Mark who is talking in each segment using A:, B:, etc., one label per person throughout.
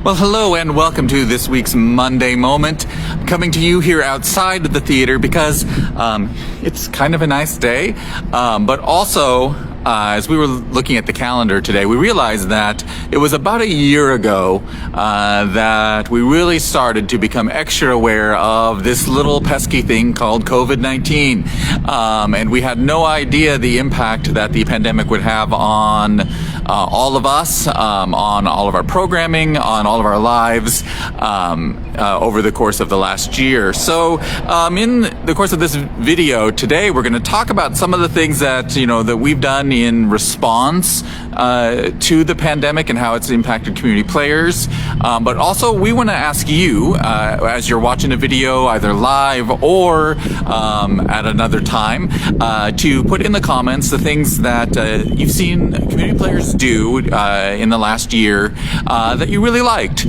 A: Well, hello and welcome to this week's Monday Moment. Coming to you here outside of the theater because it's kind of a nice day, but also as we were looking at the calendar today, we realized that it was about a year ago that we really started to become extra aware of this little pesky thing called COVID-19. And we had no idea the impact that the pandemic would have on all of us, on all of our programming, on all of our lives over the course of the last year. So in the course of this video today, we're going to talk about some of the things that, that we've done in response to the pandemic and how it's impacted community players. But also we want to ask you, as you're watching a video either live or at another time, to put in the comments the things that you've seen community players do in the last year that you really liked.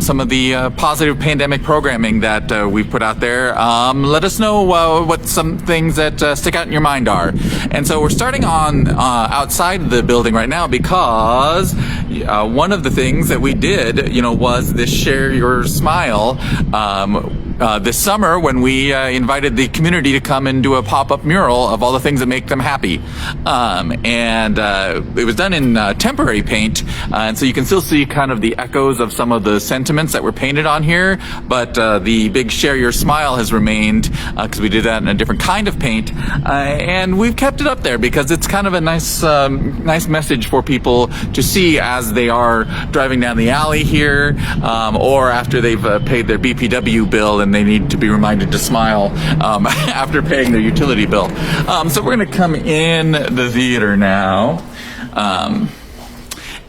A: Some of the positive pandemic programming that we've put out there. Let us know what some things that stick out in your mind are. And so we're starting on outside the building right now because one of the things that we did, was this Share Your Smile this summer when we invited the community to come and do a pop-up mural of all the things that make them happy. And it was done in temporary paint, and so you can still see kind of the echoes of some of the sentiments that were painted on here, but the big Share Your Smile has remained because we did that in a different kind of paint, and we've kept it up there because it's kind of a nice message for people to see as they are driving down the alley here, or after they've paid their BPW bill and they need to be reminded to smile after paying their utility bill. So we're going to come in the theater now.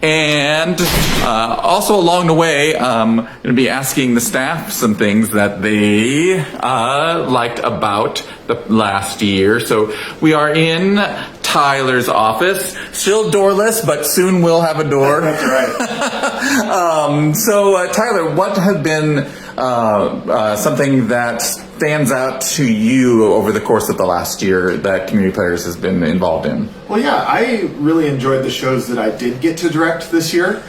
A: And also along the way, I'm going to be asking the staff some things that they liked about the last year. So we are in Tyler's office, still doorless, but soon we'll have a door.
B: That's right.
A: So Tyler, what has been something that stands out to you over the course of the last year that Community Players has been involved in?
B: Well, yeah, I really enjoyed the shows that I did get to direct this year,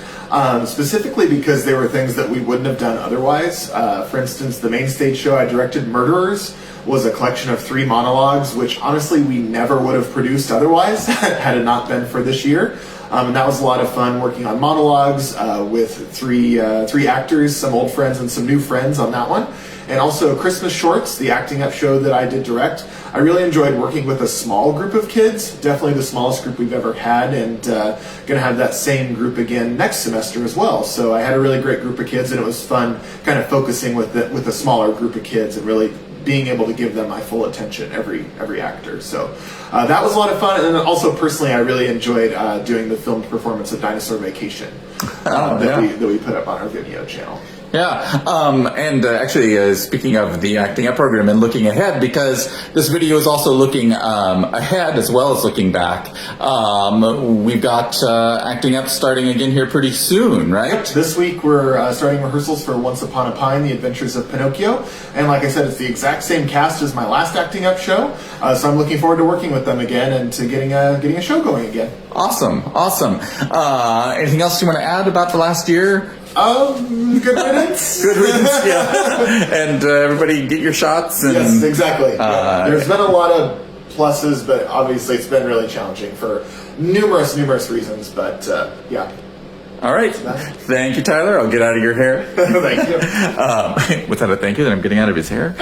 B: specifically because they were things that we wouldn't have done otherwise. For instance, the main stage show I directed, Murderers, was a collection of 3 monologues, which honestly we never would have produced otherwise had it not been for this year. And that was a lot of fun working on monologues with three actors, some old friends and some new friends on that one. And also Christmas Shorts, the acting up show that I did direct. I really enjoyed working with a small group of kids, definitely the smallest group we've ever had, and going to have that same group again next semester as well. So I had a really great group of kids, and it was fun kind of focusing with a smaller group of kids and really being able to give them my full attention, every actor. So that was a lot of fun. And then also personally, I really enjoyed doing the filmed performance of Dinosaur Vacation that we put up on our Vimeo channel.
A: Yeah, and actually, speaking of the Acting Up program and looking ahead, because this video is also looking ahead as well as looking back, we've got Acting Up starting again here pretty soon, right?
B: This week we're starting rehearsals for Once Upon a Pine, The Adventures of Pinocchio, and like I said, it's the exact same cast as my last Acting Up show, so I'm looking forward to working with them again and to getting a show going again.
A: Awesome. Anything else you want to add about the last year?
B: Good riddance.
A: Good riddance, yeah. And everybody get your shots. And,
B: yes, exactly. There's been a lot of pluses, but obviously it's been really challenging for numerous reasons, but yeah.
A: All right. Thank you, Tyler. I'll get out of your hair.
B: Thank you.
A: Without a thank you that I'm getting out of his hair.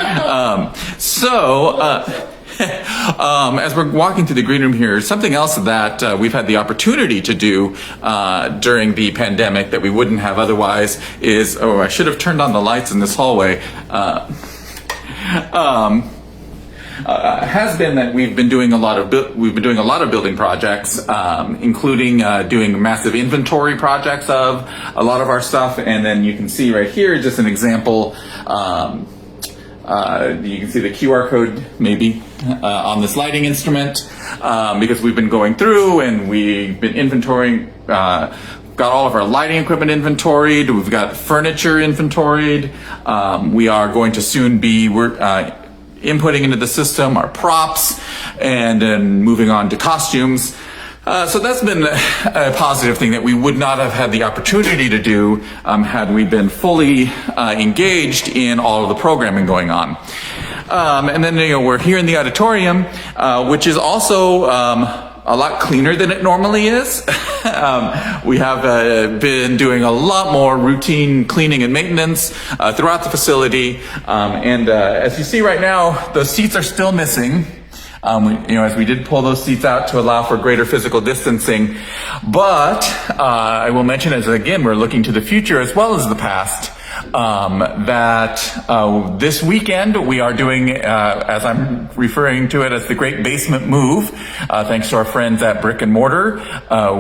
A: As we're walking through the green room here, something else that we've had the opportunity to do during the pandemic that we wouldn't have otherwise is, I should have turned on the lights in this hallway, has been that we've been doing a lot of building projects, including doing massive inventory projects of a lot of our stuff, and then you can see right here just an example. You can see the QR code maybe on this lighting instrument because we've been going through and we've been inventorying, got all of our lighting equipment inventoried, we've got furniture inventoried, we are going to soon be inputting into the system our props and then moving on to costumes. So that's been a positive thing that we would not have had the opportunity to do had we been fully engaged in all of the programming going on. And then, we're here in the auditorium, which is also a lot cleaner than it normally is. We have been doing a lot more routine cleaning and maintenance throughout the facility. And as you see right now, the seats are still missing. As we did pull those seats out to allow for greater physical distancing. But I will mention, as again, we're looking to the future as well as the past, that this weekend we are doing, as I'm referring to it, as the Great Basement Move. Thanks to our friends at Brick and Mortar,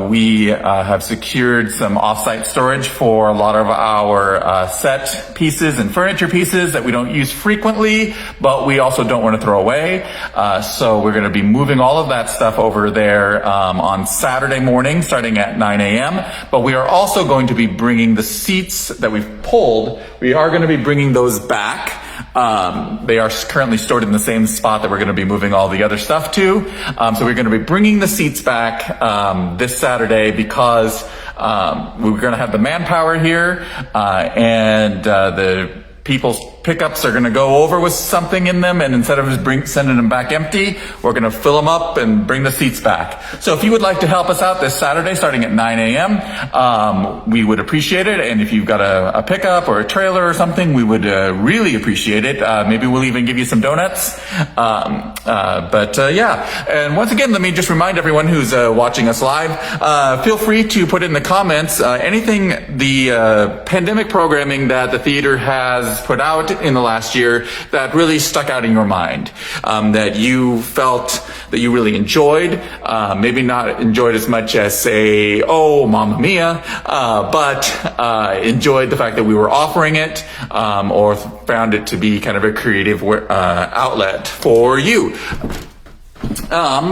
A: we have secured some off-site storage for a lot of our set pieces and furniture pieces that we don't use frequently, but we also don't want to throw away. So we're going to be moving all of that stuff over there on Saturday morning, starting at 9 a.m. But we are also going to be bringing the seats that we've pulled. We are going to be bringing those back. They are currently stored in the same spot that we're going to be moving all the other stuff to. So we're going to be bringing the seats back this Saturday because we're going to have the manpower here, and the people's pickups are going to go over with something in them, and instead of just sending them back empty, we're going to fill them up and bring the seats back. So if you would like to help us out this Saturday starting at 9 a.m., we would appreciate it. And if you've got a pickup or a trailer or something, we would really appreciate it. Maybe we'll even give you some donuts. Yeah. And once again, let me just remind everyone who's watching us live, feel free to put in the comments anything the pandemic programming that the theater has put out in the last year that really stuck out in your mind, that you felt that you really enjoyed, maybe not enjoyed as much as, say, oh, Mamma Mia, but enjoyed the fact that we were offering it, or found it to be kind of a creative outlet for you.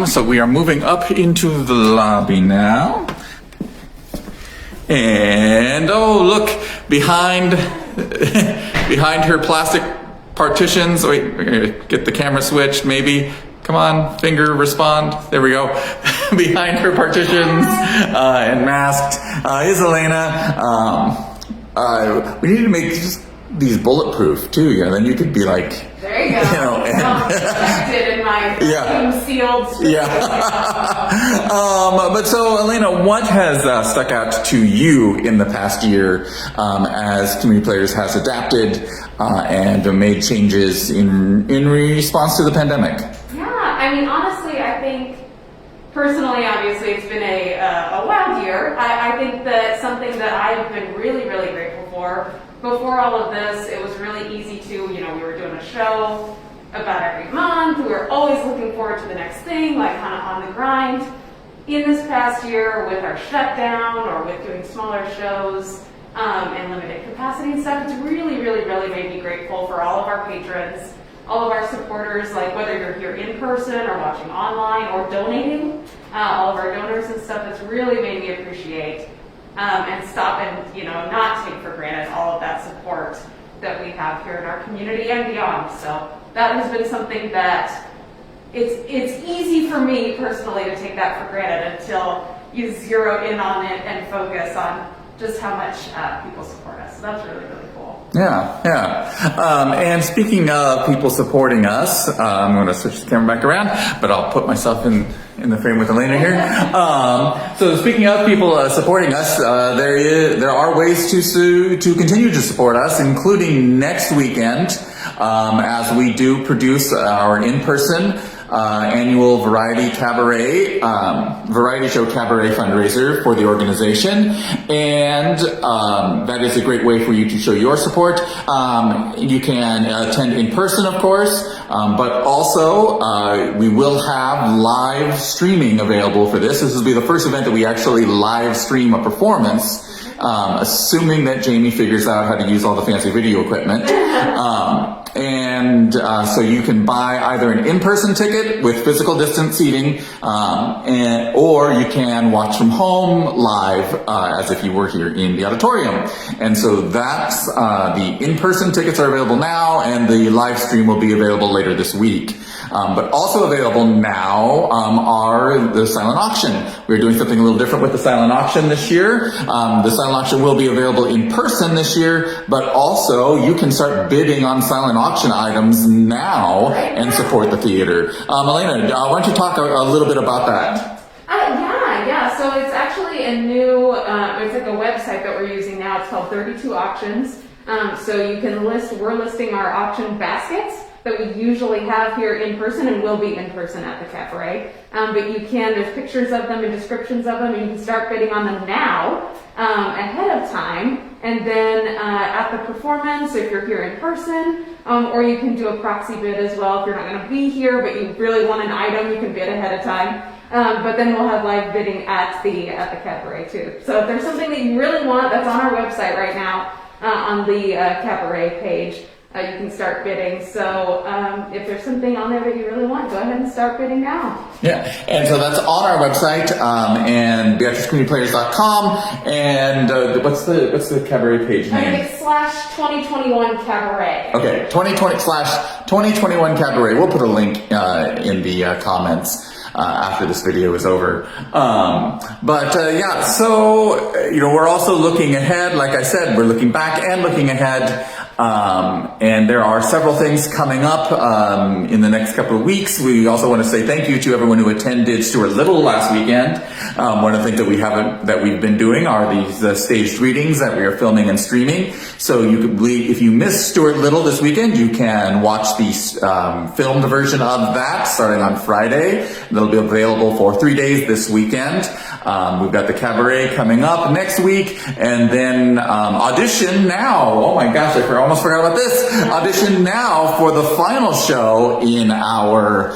A: So we are moving up into the lobby now. And oh, look, behind her plastic partitions. Wait, we're gonna get the camera switched, maybe. Come on, finger, respond. There we go. Behind her partitions and masked is Elena. We need to make just these bulletproof too. Then you could be like,
C: there you go. Protected in my sealed.
A: Yeah. But so, Elena, what has stuck out to you in the past year as Community Players has adapted and made changes in response to the pandemic?
C: Yeah, honestly, I think personally, obviously, it's been a wild year. I think that something that I've been really, really grateful for. Before all of this, it was really easy to, we were doing a show about every month. We were always looking forward to the next thing, like kind of on the grind. In this past year, with our shutdown or with doing smaller shows and limited capacity and stuff, it's really, really, really made me grateful for all of our patrons, all of our supporters, like whether you're here in person or watching online or donating, all of our donors and stuff. It's really made me appreciate and stop and not take for granted all of that support that we have here in our community and beyond. So that has been something that it's easy for me personally to take that for granted until you zero in on it and focus on just how much people support us. So that's really, really cool.
A: Yeah. And speaking of people supporting us, I'm going to switch the camera back around, but I'll put myself in the frame with Elena here. So speaking of people supporting us, there are ways to continue to support us, including next weekend, as we do produce our in-person annual variety show cabaret fundraiser for the organization, and that is a great way for you to show your support. You can attend in person, of course, but also we will have live streaming available for this. This will be the first event that we actually live stream a performance, assuming that Jamie figures out how to use all the fancy video equipment. So you can buy either an in-person ticket with physical distance seating, or you can watch from home live as if you were here in the auditorium. And so that's the in-person tickets are available now, and the live stream will be available later this week. But also available now are the silent auction. We're doing something a little different with the silent auction this year. The silent auction will be available in person this year, but also you can start bidding on silent auction items now and support the theater. Elena, why don't you talk a little bit about that?
C: Yeah. So it's actually a new, it's like a website that we're using now. It's called 32 Auctions. So you can we're listing our auction baskets that we usually have here in person and will be in person at the cabaret. But there's pictures of them and descriptions of them, and you can start bidding on them now, ahead of time. And then at the performance, if you're here in person, or you can do a proxy bid as well. If you're not going to be here, but you really want an item, you can bid ahead of time. But then we'll have live bidding at the cabaret too. So if there's something that you really want, that's on our website right now, on the cabaret page. You can start bidding. So if there's something on there that you really want, go ahead and start bidding now.
A: Yeah, and so that's on our website, and BeatriceCommunityPlayers.com, and what's the cabaret page name?
C: I think it's /2021 Cabaret.
A: Okay, 2020/2021 Cabaret. We'll put a link in the comments after this video is over. So we're also looking ahead. Like I said, we're looking back and looking ahead. And there are several things coming up in the next couple of weeks. We also want to say thank you to everyone who attended Stuart Little last weekend. One of the things that we've been doing are these staged readings that we are filming and streaming. So if you missed Stuart Little this weekend, you can watch the filmed version of that starting on Friday. It'll be available for 3 days this weekend. We've got the cabaret coming up next week, and then audition now. Oh my gosh, I almost forgot about this. Audition now for the final show in our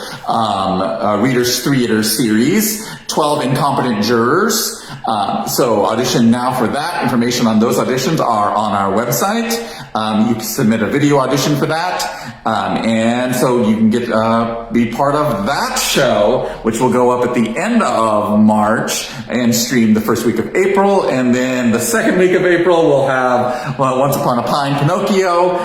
A: Readers Theater series, 12 Incompetent Jurors. So audition now for that. Information on those auditions are on our website. You can submit a video audition for that. And so you can be part of that show, which will go up at the end of March and stream the first week of April. And then the second week of April, we'll have Once Upon a Pine, Pinocchio.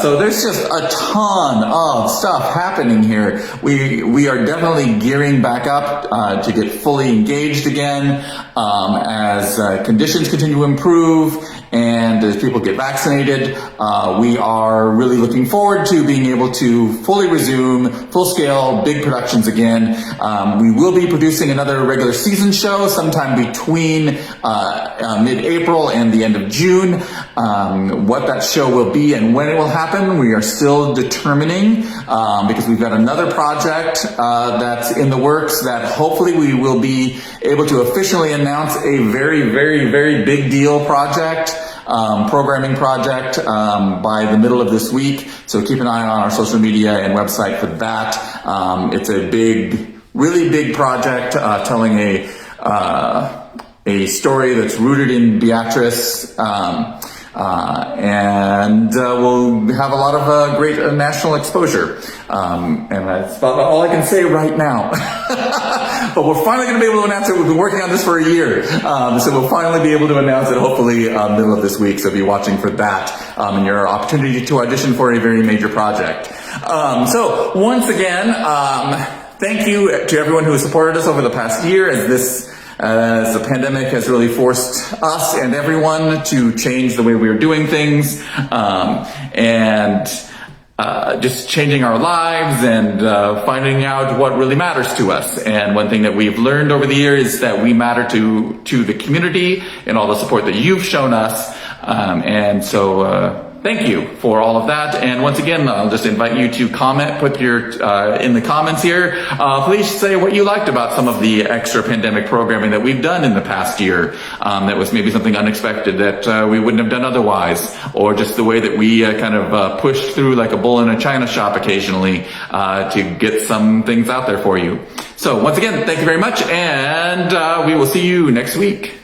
A: So there's just a ton of stuff happening here. We are definitely gearing back up to get fully engaged again as conditions continue to improve and as people get vaccinated. We are really looking forward to being able to fully resume full-scale big productions again. We will be producing another regular season show sometime between mid-April and the end of June. What that show will be and when it will happen, we are still determining because we've got another project that's in the works that hopefully we will be able to officially announce a very, very, very big deal project. Programming project by the middle of this week. So keep an eye on our social media and website for that. It's a really big project telling a story that's rooted in Beatrice. And we'll have a lot of great national exposure. And that's about all I can say right now. But we're finally going to be able to announce it. We've been working on this for a year. So we'll finally be able to announce it hopefully middle of this week. So be watching for that and your opportunity to audition for a very major project. So once again, thank you to everyone who has supported us over the past year as the pandemic has really forced us and everyone to change the way we are doing things, and just changing our lives and finding out what really matters to us. And one thing that we've learned over the years is that we matter to the community and all the support that you've shown us. And so thank you for all of that. And once again, I'll just invite you to comment, put your, in the comments here, please say what you liked about some of the extra pandemic programming that we've done in the past year. That was maybe something unexpected that we wouldn't have done otherwise, or just the way that we kind of pushed through like a bull in a china shop occasionally to get some things out there for you. So once again, thank you very much, and we will see you next week.